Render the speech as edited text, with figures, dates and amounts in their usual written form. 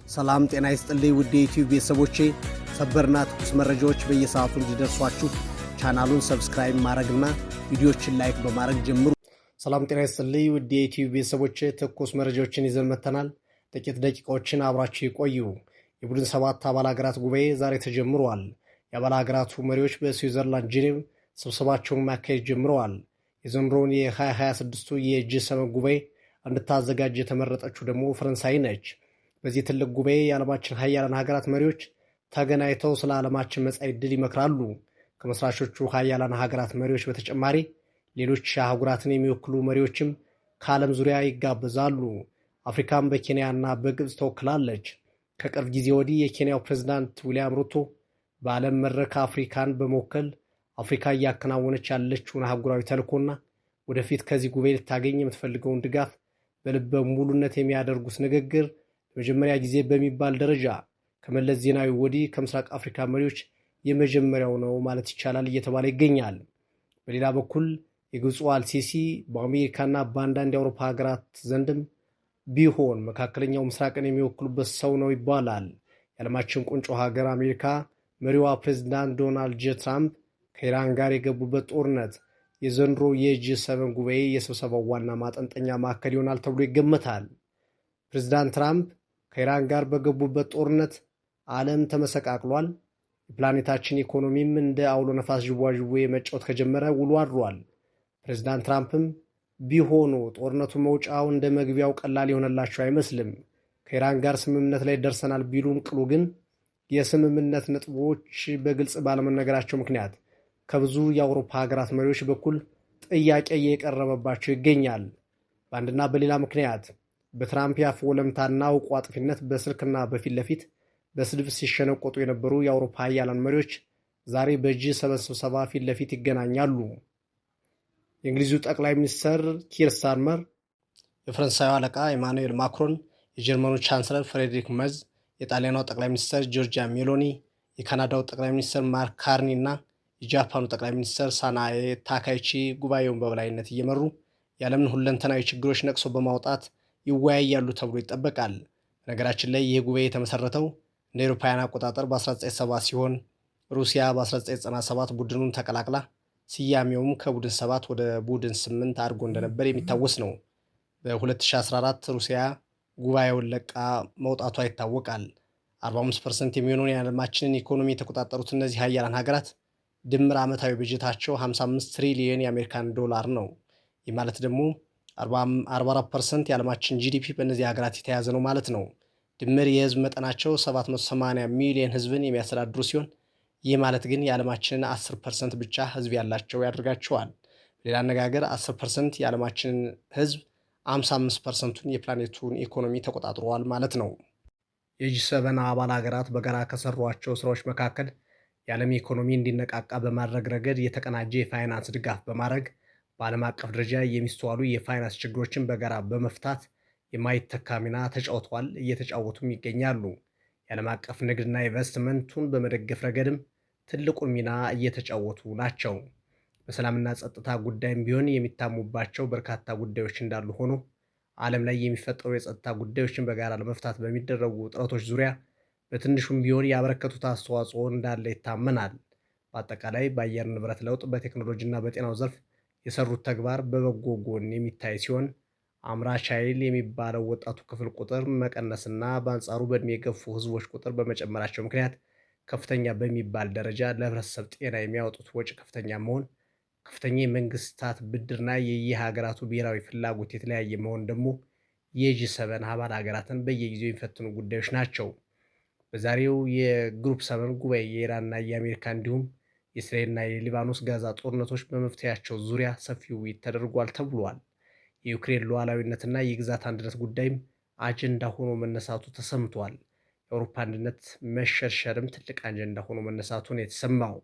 ሰላም ጤና ይስጥልኝ ውድ የዩቲዩብ ቤተሰቦቼ፣ ሰበርና ትኩስ መረጃዎች በየሰዓቱ እንዲደርሷችሁ ቻናሉን ሰብስክራይብ ማድረግና ቪዲዮዎችን ላይክ በማድረግ ጀምሩ። ሰላም ጤና ይስጥልኝ ውድ የዩቲዩብ ቤተሰቦቼ፣ ትኩስ መረጃዎችን ይዘን መጥተናል። ጥቂት ደቂቃዎችን አብራችሁ ይቆዩ። የቡድን 7 አባል ሀገራት ጉባኤ ዛሬ ተጀምሯል። የአባል ሀገራቱ መሪዎች በስዊዘርላንድ ጄኔቭ ስብሰባቸውን ማካሄድ ጀምረዋል። የዘንድሮውን የ2026 የጂ7 ጉባኤ እንድታዘጋጅ የተመረጠችው ደግሞ ፈረንሳይ ነች። በዚህ ትልቅ ጉባኤ የዓለማችን ሀያላን ሀገራት መሪዎች ተገናኝተው ስለ ዓለማችን መጻኢ ዕድል ይመክራሉ። ከመስራቾቹ ሀያላን ሀገራት መሪዎች በተጨማሪ ሌሎች አህጉራትን የሚወክሉ መሪዎችም ከዓለም ዙሪያ ይጋበዛሉ። አፍሪካም በኬንያና በግብፅ ተወክላለች። ከቅርብ ጊዜ ወዲህ የኬንያው ፕሬዝዳንት ዊልያም ሩቶ በዓለም መድረክ አፍሪካን በመወከል አፍሪካ እያከናወነች ያለችውን አህጉራዊ ተልዕኮና ወደፊት ከዚህ ጉባኤ ልታገኝ የምትፈልገውን ድጋፍ በልበ ሙሉነት የሚያደርጉት ንግግር ለመጀመሪያ ጊዜ በሚባል ደረጃ ከመለስ ዜናዊ ወዲህ ከምስራቅ አፍሪካ መሪዎች የመጀመሪያው ነው ማለት ይቻላል እየተባለ ይገኛል። በሌላ በኩል የግብፁ አልሲሲ በአሜሪካና በአንዳንድ የአውሮፓ ሀገራት ዘንድም ቢሆን መካከለኛው ምስራቅን የሚወክሉበት ሰው ነው ይባላል። የዓለማችን ቁንጮ ሀገር አሜሪካ መሪዋ ፕሬዚዳንት ዶናልድ ጄ ትራምፕ ከኢራን ጋር የገቡበት ጦርነት የዘንድሮ የጂ7 ጉባኤ የስብሰባው ዋና ማጠንጠኛ ማዕከል ይሆናል ተብሎ ይገመታል። ፕሬዚዳንት ትራምፕ ከኢራን ጋር በገቡበት ጦርነት ዓለም ተመሰቃቅሏል። የፕላኔታችን ኢኮኖሚም እንደ አውሎ ነፋስ ዥዋዥዌ መጫወት ከጀመረ ውሎ አድሯል። ፕሬዚዳንት ትራምፕም ቢሆኑ ጦርነቱ መውጫው እንደ መግቢያው ቀላል የሆነላቸው አይመስልም። ከኢራን ጋር ስምምነት ላይ ደርሰናል ቢሉም ቅሉ ግን የስምምነት ነጥቦች በግልጽ ባለመነገራቸው ምክንያት ከብዙ የአውሮፓ ሀገራት መሪዎች በኩል ጥያቄ እየቀረበባቸው ይገኛል። በአንድና በሌላ ምክንያት በትራምፕ የአፍ ወለምታና አውቆ አጥፊነት በስልክና በፊት ለፊት በስድብ ሲሸነቆጡ የነበሩ የአውሮፓ ሀያላን መሪዎች ዛሬ በጂ7 ስብሰባ ፊት ለፊት ይገናኛሉ። የእንግሊዙ ጠቅላይ ሚኒስትር ኪር ስታርመር፣ የፈረንሳዩ አለቃ ኢማኑኤል ማክሮን፣ የጀርመኑ ቻንስለር ፍሬድሪክ መርዝ፣ የጣሊያኗ ጠቅላይ ሚኒስትር ጆርጂያ ሜሎኒ፣ የካናዳው ጠቅላይ ሚኒስትር ማርክ ካርኒ እና የጃፓኑ ጠቅላይ ሚኒስትር ሳናኤ ታካይቺ ጉባኤውን በበላይነት እየመሩ የዓለምን ሁለንተናዊ ችግሮች ነቅሶ በማውጣት ይወያያሉ ተብሎ ይጠበቃል። በነገራችን ላይ ይህ ጉባኤ የተመሰረተው እንደ አውሮፓውያን አቆጣጠር በ1970 ሲሆን ሩሲያ በ1997 ቡድኑን ተቀላቅላ ስያሜውም ከቡድን 7 ወደ ቡድን 8 አድርጎ እንደነበር የሚታወስ ነው። በ2014 ሩሲያ ጉባኤውን ለቃ መውጣቷ ይታወቃል። 45% የሚሆነውን የዓለማችንን ኢኮኖሚ የተቆጣጠሩት እነዚህ ሀያላን ሀገራት ድምር ዓመታዊ በጀታቸው 55 ትሪሊየን የአሜሪካን ዶላር ነው። ይህ ማለት ደግሞ 44% የዓለማችን ጂዲፒ በእነዚህ ሀገራት የተያዘ ነው ማለት ነው። ድምር የህዝብ መጠናቸው 780 ሚሊዮን ህዝብን የሚያስተዳድሩ ሲሆን ይህ ማለት ግን የዓለማችንን 10% ብቻ ህዝብ ያላቸው ያደርጋቸዋል። ሌላ አነጋገር 10% የዓለማችንን ህዝብ 55%ቱን የፕላኔቱን ኢኮኖሚ ተቆጣጥረዋል ማለት ነው። የጂ7 አባል ሀገራት በጋራ ከሰሯቸው ስራዎች መካከል የዓለም ኢኮኖሚ እንዲነቃቃ በማድረግ ረገድ የተቀናጀ የፋይናንስ ድጋፍ በማድረግ በዓለም አቀፍ ደረጃ የሚስተዋሉ የፋይናንስ ችግሮችን በጋራ በመፍታት የማይተካ ሚና ተጫውተዋል፣ እየተጫወቱም ይገኛሉ። የዓለም አቀፍ ንግድና ኢንቨስትመንቱን በመደገፍ ረገድም ትልቁን ሚና እየተጫወቱ ናቸው። በሰላምና ጸጥታ ጉዳይም ቢሆን የሚታሙባቸው በርካታ ጉዳዮች እንዳሉ ሆኖ ዓለም ላይ የሚፈጠሩ የጸጥታ ጉዳዮችን በጋራ ለመፍታት በሚደረጉ ጥረቶች ዙሪያ በትንሹም ቢሆን ያበረከቱት አስተዋጽኦ እንዳለ ይታመናል። በአጠቃላይ በአየር ንብረት ለውጥ፣ በቴክኖሎጂና በጤናው ዘርፍ የሰሩት ተግባር በበጎ ጎን የሚታይ ሲሆን አምራች ኃይል የሚባለው ወጣቱ ክፍል ቁጥር መቀነስና በአንጻሩ በዕድሜ የገፉ ህዝቦች ቁጥር በመጨመራቸው ምክንያት ከፍተኛ በሚባል ደረጃ ለህብረተሰብ ጤና የሚያወጡት ወጪ ከፍተኛ መሆን፣ ከፍተኛ የመንግስታት ብድርና የየሀገራቱ ብሔራዊ ፍላጎት የተለያየ መሆን ደግሞ የጂ7 አባል ሀገራትን በየጊዜው የሚፈትኑ ጉዳዮች ናቸው። በዛሬው የግሩፕ 7 ጉባኤ የኢራንና የአሜሪካ እንዲሁም የእስራኤልና የሊባኖስ ጋዛ ጦርነቶች በመፍትሄያቸው ዙሪያ ሰፊ ውይይት ተደርጓል ተብሏል። የዩክሬን ሉዓላዊነትና የግዛት አንድነት ጉዳይም አጀንዳ ሆኖ መነሳቱ ተሰምቷል። የአውሮፓ አንድነት መሸርሸርም ትልቅ አጀንዳ ሆኖ መነሳቱ ነው የተሰማው።